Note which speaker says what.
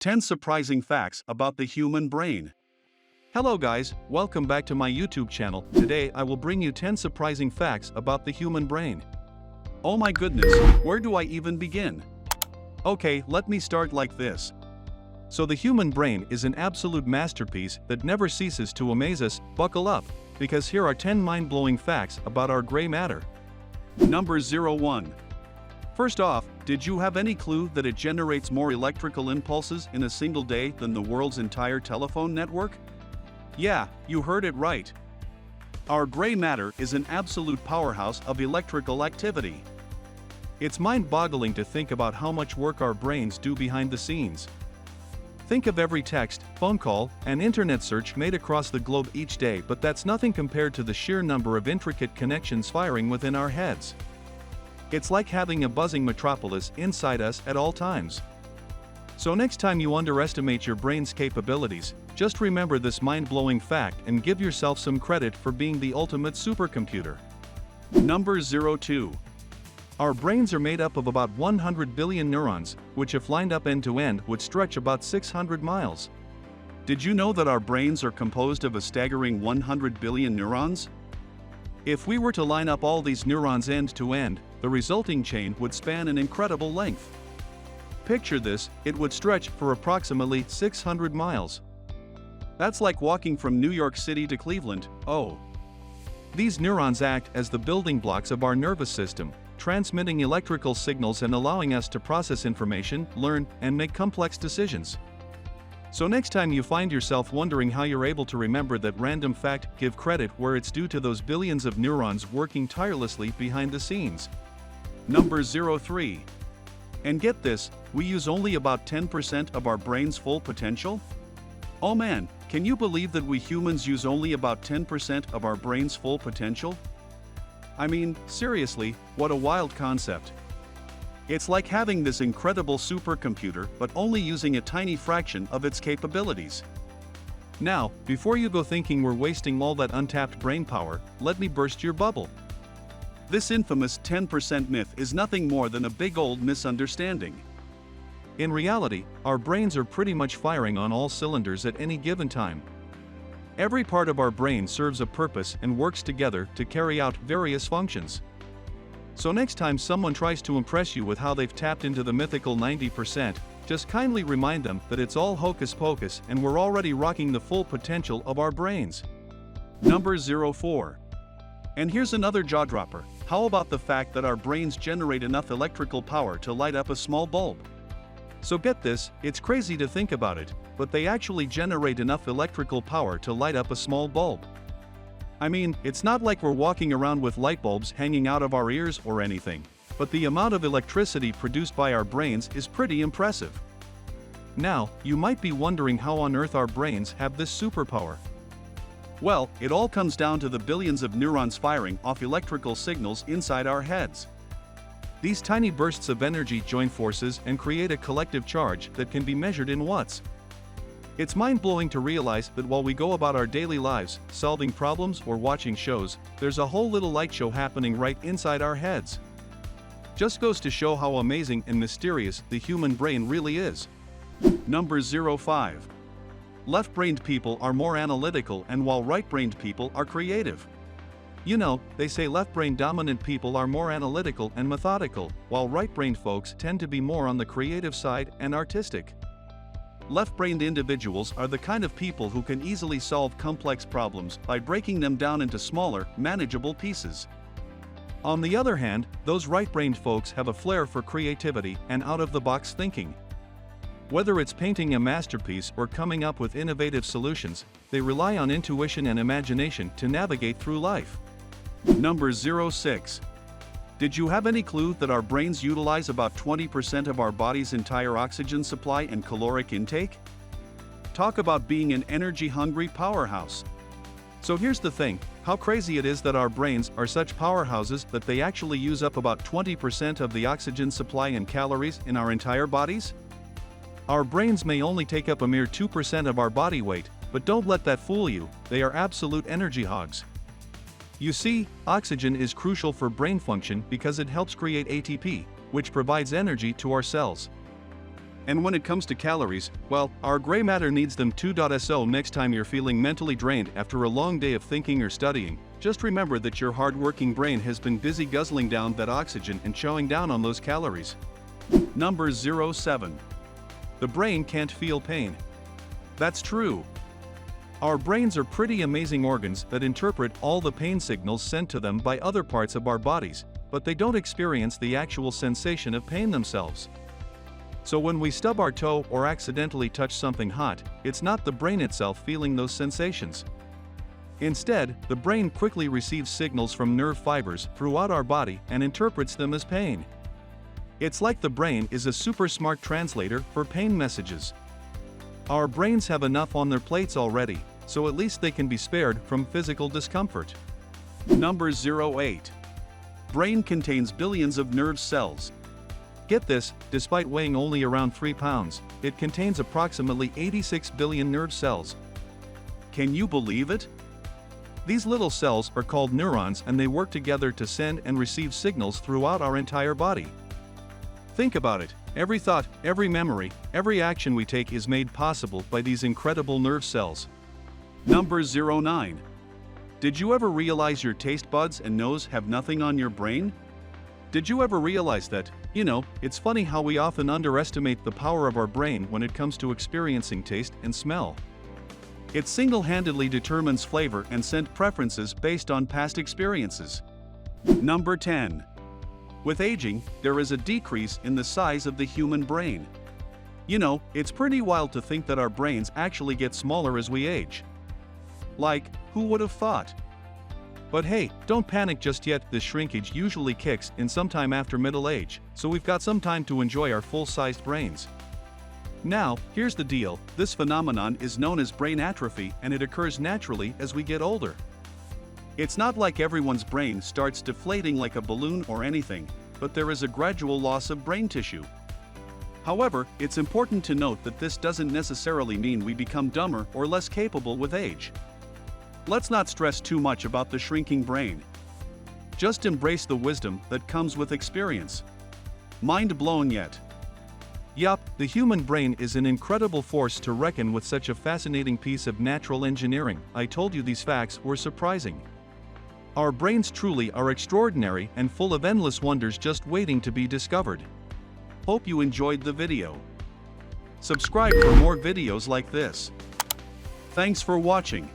Speaker 1: 10 Surprising Facts About the Human Brain.
Speaker 2: Hello guys, welcome back to my YouTube channel. Today I will bring you 10 surprising facts about the human brain.
Speaker 1: Oh my goodness, where do I even begin?
Speaker 2: Okay, let me start like this. So the human brain is an absolute masterpiece that never ceases to amaze us. Buckle up, because here are 10 mind-blowing facts about our gray matter.
Speaker 1: Number 01. First off, did you have any clue that it generates more electrical impulses in a single day than the world's entire telephone network? Yeah, you heard it right. Our gray matter is an absolute powerhouse of electrical activity.
Speaker 2: It's mind-boggling to think about how much work our brains do behind the scenes. Think of every text, phone call, and internet search made across the globe each day, but that's nothing compared to the sheer number of intricate connections firing within our heads. It's like having a buzzing metropolis inside us at all times. So next time you underestimate your brain's capabilities, just remember this mind-blowing fact and give yourself some credit for being the ultimate supercomputer.
Speaker 1: Number 02.
Speaker 2: Our brains are made up of about 100 billion neurons, which if lined up end to end would stretch about 600 miles.
Speaker 1: Did you know that our brains are composed of a staggering 100 billion neurons?
Speaker 2: If we were to line up all these neurons end to end, the resulting chain would span an incredible length. Picture this, it would stretch for approximately 600 miles.
Speaker 1: That's like walking from New York City to Cleveland. Oh.
Speaker 2: These neurons act as the building blocks of our nervous system, transmitting electrical signals and allowing us to process information, learn, and make complex decisions. So next time you find yourself wondering how you're able to remember that random fact, give credit where it's due to those billions of neurons working tirelessly behind the scenes.
Speaker 1: Number 03. And get this, we use only about 10% of our brain's full potential? Oh man, can you believe that we humans use only about 10% of our brain's full potential? I mean, seriously, what a wild concept. It's like having this incredible supercomputer but only using a tiny fraction of its capabilities.
Speaker 2: Now, before you go thinking we're wasting all that untapped brain power, let me burst your bubble.
Speaker 1: This infamous 10% myth is nothing more than a big old misunderstanding.
Speaker 2: In reality, our brains are pretty much firing on all cylinders at any given time. Every part of our brain serves a purpose and works together to carry out various functions. So next time someone tries to impress you with how they've tapped into the mythical 90%, just kindly remind them that it's all hocus pocus and we're already rocking the full potential of our brains.
Speaker 1: Number 04. And here's another jaw-dropper. How about the fact that our brains generate enough electrical power to light up a small bulb?
Speaker 2: So get this, it's crazy to think about it, but they actually generate enough electrical power to light up a small bulb. I mean, it's not like we're walking around with light bulbs hanging out of our ears or anything, but the amount of electricity produced by our brains is pretty impressive. Now, you might be wondering how on earth our brains have this superpower.
Speaker 1: Well, it all comes down to the billions of neurons firing off electrical signals inside our heads.
Speaker 2: These tiny bursts of energy join forces and create a collective charge that can be measured in watts. It's mind-blowing to realize that while we go about our daily lives, solving problems or watching shows, there's a whole little light show happening right inside our heads. Just goes to show how amazing and mysterious the human brain really is.
Speaker 1: Number 05. Left-brained people are more analytical, and while right-brained people are creative.
Speaker 2: You know, they say left-brain dominant people are more analytical and methodical, while right-brained folks tend to be more on the creative side and artistic.
Speaker 1: Left-brained individuals are the kind of people who can easily solve complex problems by breaking them down into smaller, manageable pieces.
Speaker 2: On the other hand, those right-brained folks have a flair for creativity and out-of-the-box thinking. Whether it's painting a masterpiece or coming up with innovative solutions, they rely on intuition and imagination to navigate through life.
Speaker 1: Number 06. Did you have any clue that our brains utilize about 20% of our body's entire oxygen supply and caloric intake? Talk about being an energy-hungry powerhouse. So here's the thing, how crazy it is that our brains are such powerhouses that they actually use up about 20% of the oxygen supply and calories in our entire bodies? Our brains may only take up a mere 2% of our body weight, but don't let that fool you, they are absolute energy hogs. You see, oxygen is crucial for brain function because it helps create ATP, which provides energy to our cells. And when it comes to calories, well, our gray matter needs them too. So next time you're feeling mentally drained after a long day of thinking or studying, just remember that your hard-working brain has been busy guzzling down that oxygen and chowing down on those calories. Number 07. The brain can't feel pain. That's true. Our brains are pretty amazing organs that interpret all the pain signals sent to them by other parts of our bodies, but they don't experience the actual sensation of pain themselves. So when we stub our toe or accidentally touch something hot, it's not the brain itself feeling those sensations. Instead, the brain quickly receives signals from nerve fibers throughout our body and interprets them as pain. It's like the brain is a super smart translator for pain messages. Our brains have enough on their plates already, so at least they can be spared from physical discomfort. Number 08. Brain contains billions of nerve cells. Get this, despite weighing only around 3 pounds, it contains approximately 86 billion nerve cells. Can you believe it? These little cells are called neurons and they work together to send and receive signals throughout our entire body. Think about it, every thought, every memory, every action we take is made possible by these incredible nerve cells. Number 09. Did you ever realize your taste buds and nose have nothing on your brain? Did you ever realize that, it's funny how we often underestimate the power of our brain when it comes to experiencing taste and smell. It single-handedly determines flavor and scent preferences based on past experiences. Number 10. With aging, there is a decrease in the size of the human brain. It's pretty wild to think that our brains actually get smaller as we age. Like, who would have thought? But hey, don't panic just yet, this shrinkage usually kicks in sometime after middle age, so we've got some time to enjoy our full-sized brains. Now, here's the deal, this phenomenon is known as brain atrophy and it occurs naturally as we get older. It's not like everyone's brain starts deflating like a balloon or anything, but there is a gradual loss of brain tissue. However, it's important to note that this doesn't necessarily mean we become dumber or less capable with age. Let's not stress too much about the shrinking brain. Just embrace the wisdom that comes with experience. Mind blown yet? Yup, the human brain is an incredible force to reckon with, such a fascinating piece of natural engineering. I told you these facts were surprising. Our brains truly are extraordinary and full of endless wonders just waiting to be discovered. Hope you enjoyed the video. Subscribe for more videos like this. Thanks for watching.